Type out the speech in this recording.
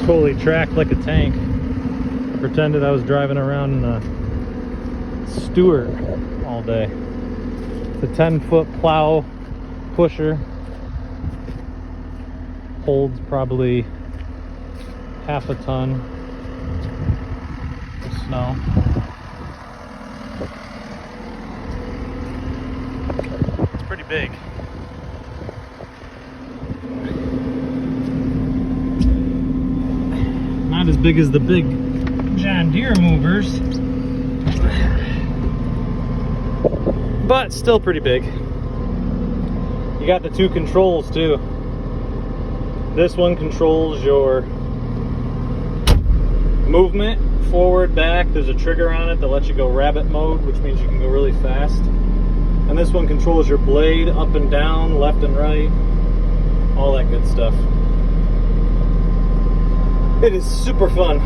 Totally tracked like a tank. Pretended I was driving around in a Stewart all day. It's a 10-foot plow pusher. Holds probably half a ton of snow. It's pretty big. Not as big as the big John Deere movers, but still pretty big. You got the two controls too. This one controls your movement, forward, back. There's a trigger on it that lets you go rabbit mode, which means you can go really fast. And this one controls your blade up and down, left and right, all that good stuff. It is super fun.